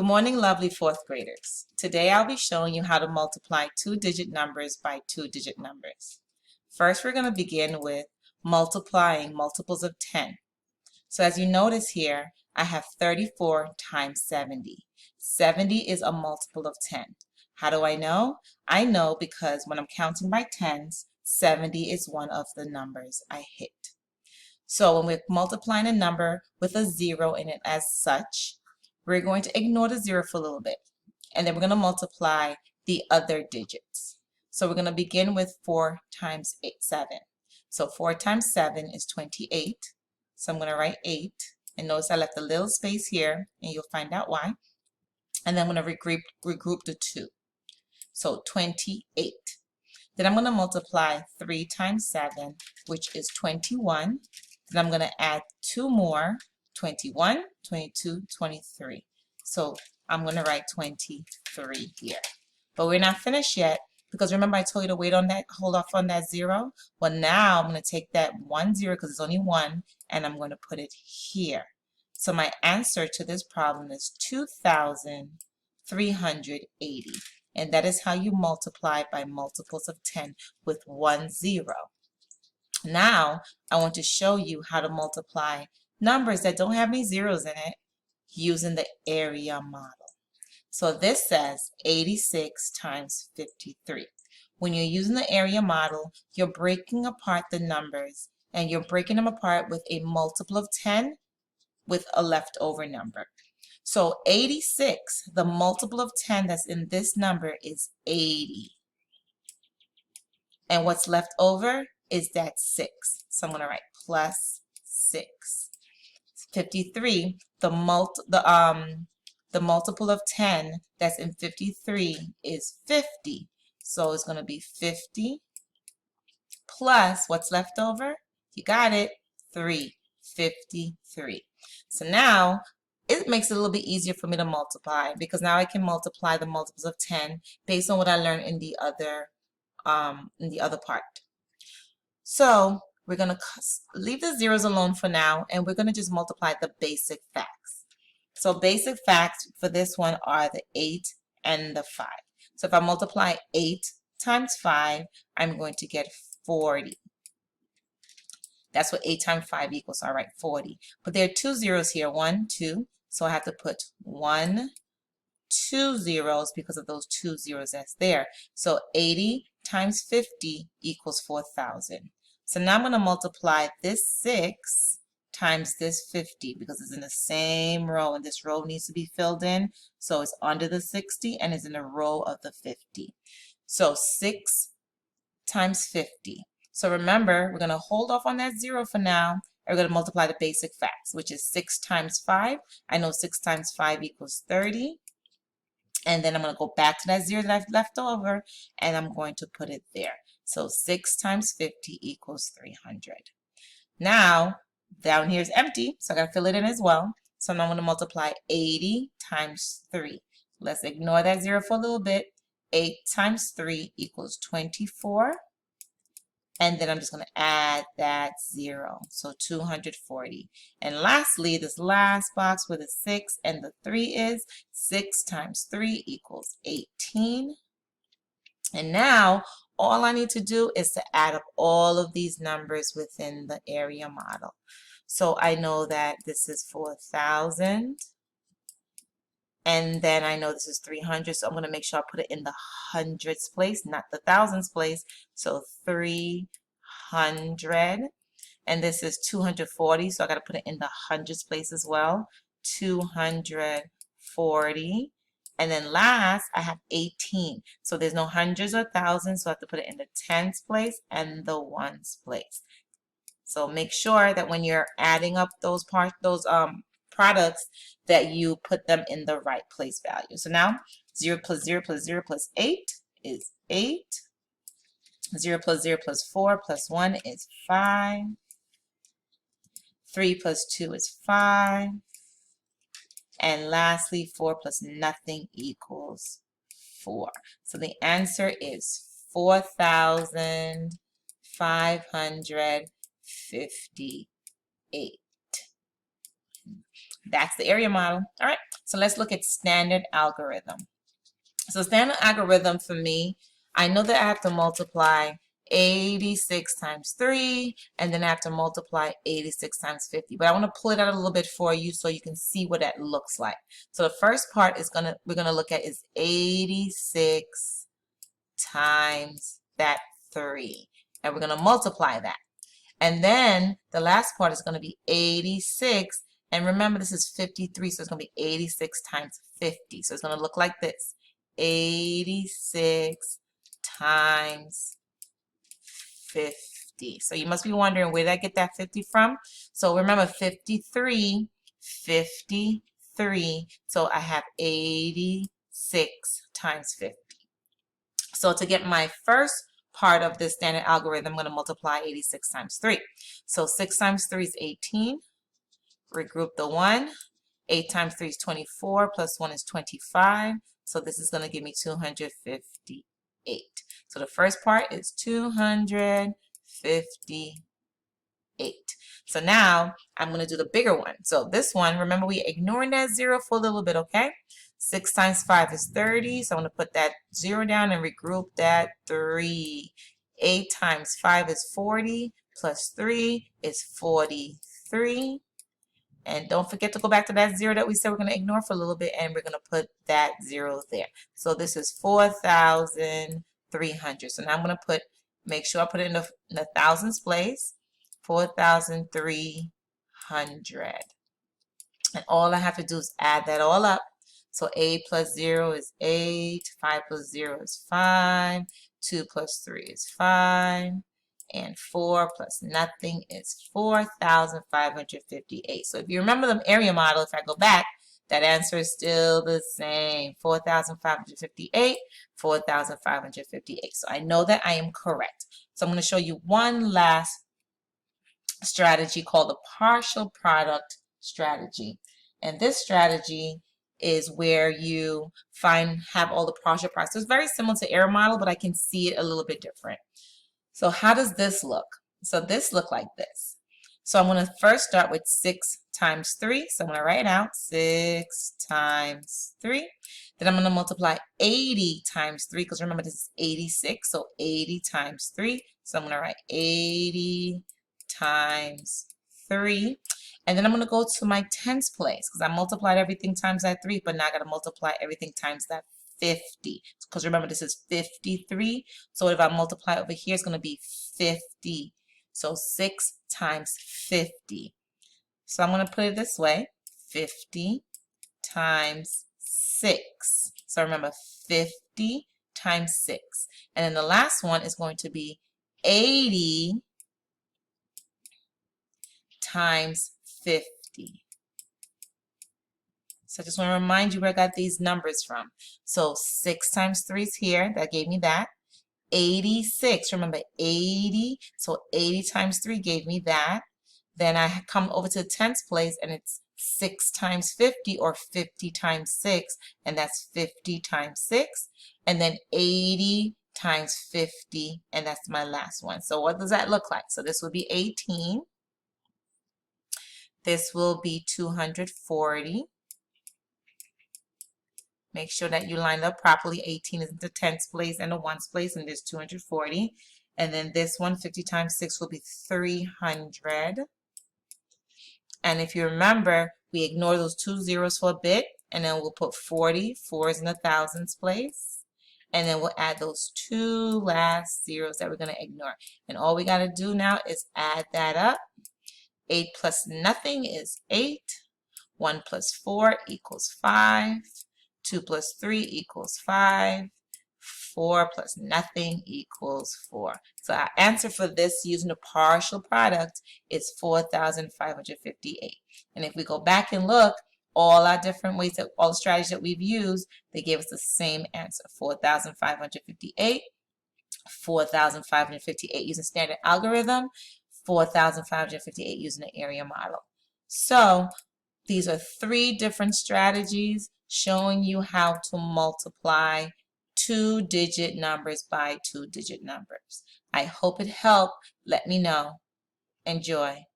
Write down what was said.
Good morning, lovely fourth graders. Today I'll be showing you how to multiply two-digit numbers by two-digit numbers. First, we're going to begin with multiplying multiples of 10. So as you notice here, I have 34 times 70. 70 is a multiple of 10. How do I know? I know because when I'm counting by tens, 70 is one of the numbers I hit. So when we're multiplying a number with a 0 in it as such, we're going to ignore the 0 for a little bit, and then we're going to multiply the other digits. So we're going to begin with 4 times 7. So 4 times 7 is 28. So I'm going to write 8, and notice I left a little space here, and you'll find out why. And then I'm going to regroup the 2. So 28. Then I'm going to multiply 3 times 7, which is 21. Then I'm going to add 2 more, 21, 22, 23. So I'm going to write 23 here. But we're not finished yet, because remember I told you to wait on that, hold off on that 0? Well, now I'm going to take that 1 0, because it's only 1, and I'm going to put it here. So my answer to this problem is 2,380. And that is how you multiply by multiples of 10 with 1 0. Now, I want to show you how to multiply numbers that don't have any zeros in it using the area model. So this says 86 times 53. When you're using the area model, you're breaking apart the numbers, and you're breaking them apart with a multiple of 10 with a leftover number. So 86, the multiple of 10 that's in this number is 80. And what's left over is that 6. So I'm going to write plus 6. 53, the multiple of 10 that's in 53 is 50. So it's going to be 50 plus what's left over? You got it, 3. 53. So now it makes it a little bit easier for me to multiply, because now I can multiply the multiples of 10 based on what I learned in the other part. So we're going to leave the zeros alone for now, and we're going to just multiply the basic facts. So basic facts for this one are the 8 and the 5. So if I multiply 8 times 5, I'm going to get 40. That's what 8 times 5 equals. So I write 40. But there are 2 zeros here, 1, 2. So I have to put 1, 2 zeros because of those 2 zeros that's there. So 80 times 50 equals 4,000. So now I'm going to multiply this 6 times this 50 because it's in the same row, and this row needs to be filled in. So it's under the 60 and it's in a row of the 50. So 6 times 50. So remember, we're going to hold off on that 0 for now, and we're going to multiply the basic facts, which is 6 times 5. I know 6 times 5 equals 30. And then I'm going to go back to that 0 that I've left over, and I'm going to put it there. So 6 times 50 equals 300. Now, down here is empty, so I got to fill it in as well. So now I'm going to multiply 80 times 3. Let's ignore that 0 for a little bit. 8 times 3 equals 24. And then I'm just going to add that 0, so 240. And lastly, this last box where the 6 and the 3 is, 6 times 3 equals 18. And now, all I need to do is to add up all of these numbers within the area model. So I know that this is 4,000. And then I know this is 300, so I'm going to make sure I put it in the hundreds place, not the thousands place. So 300. And this is 240, so I got to put it in the hundreds place as well. 240. And then last, I have 18. So there's no hundreds or thousands, so I have to put it in the tens place and the ones place. So make sure that when you're adding up those products, that you put them in the right place value. So now 0 plus 0 plus 0 plus 8 is 8. 0 plus 0 plus 4 plus 1 is 5. 3 plus 2 is 5. And lastly, 4 plus nothing equals 4. So the answer is 4,558. That's the area model. All right, so let's look at standard algorithm. So standard algorithm for me, I know that I have to multiply 86 times 3, and then I have to multiply 86 times 50. But I want to pull it out a little bit for you so you can see what that looks like. So the first part is we're gonna look at is 86 times that 3, and we're gonna multiply that. And then the last part is gonna be 86, and remember this is 53, so it's gonna be 86 times 50. So it's gonna look like this. 86 times 50. So you must be wondering, where did I get that 50 from? So remember 53. So I have 86 times 50. So to get my first part of this standard algorithm, I'm going to multiply 86 times 3. So 6 times 3 is 18. Regroup the 1. 8 times 3 is 24, plus 1 is 25. So this is going to give me 258. So the first part is 258. So now I'm going to do the bigger one. So this one, remember we ignoring that 0 for a little bit, okay? 6 times 5 is 30. So I'm going to put that 0 down and regroup that 3. 8 times 5 is 40, plus 3 is 43. And don't forget to go back to that 0 that we said we're going to ignore for a little bit, and we're going to put that 0 there. So this is 4,300. So now I'm going to make sure I put it in the thousands place, 4,300. And all I have to do is add that all up. So 8 plus 0 is 8, 5 plus 0 is 5, 2 plus 3 is 5. And 4 plus nothing is 4,558. So if you remember the area model, if I go back, that answer is still the same. 4,558, 4,558. So I know that I am correct. So I'm going to show you one last strategy called the partial product strategy. And this strategy is where you have all the partial products. So it's very similar to area model, but I can see it a little bit different. So how does this look? So this look like this. So I'm going to first start with 6 times 3. So I'm going to write out 6 times 3. Then I'm going to multiply 80 times 3, because remember this is 86. So 80 times 3. So I'm going to write 80 times 3. And then I'm going to go to my tens place, because I multiplied everything times that 3, but now I got to multiply everything times that 50, because remember this is 53. So if I multiply over here, it's going to be 50. So 6 times 50. So I'm going to put it this way, 50 times 6. So remember 50 times 6. And then the last one is going to be 80 times 50. So I just want to remind you where I got these numbers from. So 6 times 3 is here. That gave me that. 86. Remember 80. So 80 times 3 gave me that. Then I come over to the tens place, and it's 6 times 50, or 50 times 6. And that's 50 times 6. And then 80 times 50. And that's my last one. So what does that look like? So this would be 18. This will be 240. Make sure that you line up properly. 18 is in the tens place and the ones place, and there's 240. And then this one, 50 times 6, will be 300. And if you remember, we ignore those 2 zeros for a bit, and then we'll put 40. 4 is in the thousands place. And then we'll add those 2 last zeros that we're going to ignore. And all we got to do now is add that up. 8 plus nothing is 8. 1 plus 4 equals 5. 2 plus 3 equals 5. 4 plus nothing equals 4. So our answer for this using the partial product is 4,558. And if we go back and look, all our different ways, all the strategies that we've used, they gave us the same answer, 4,558, 4,558 using standard algorithm, 4,558 using the area model. So these are 3 different strategies showing you how to multiply 2-digit numbers by 2-digit numbers. I hope it helped. Let me know. Enjoy.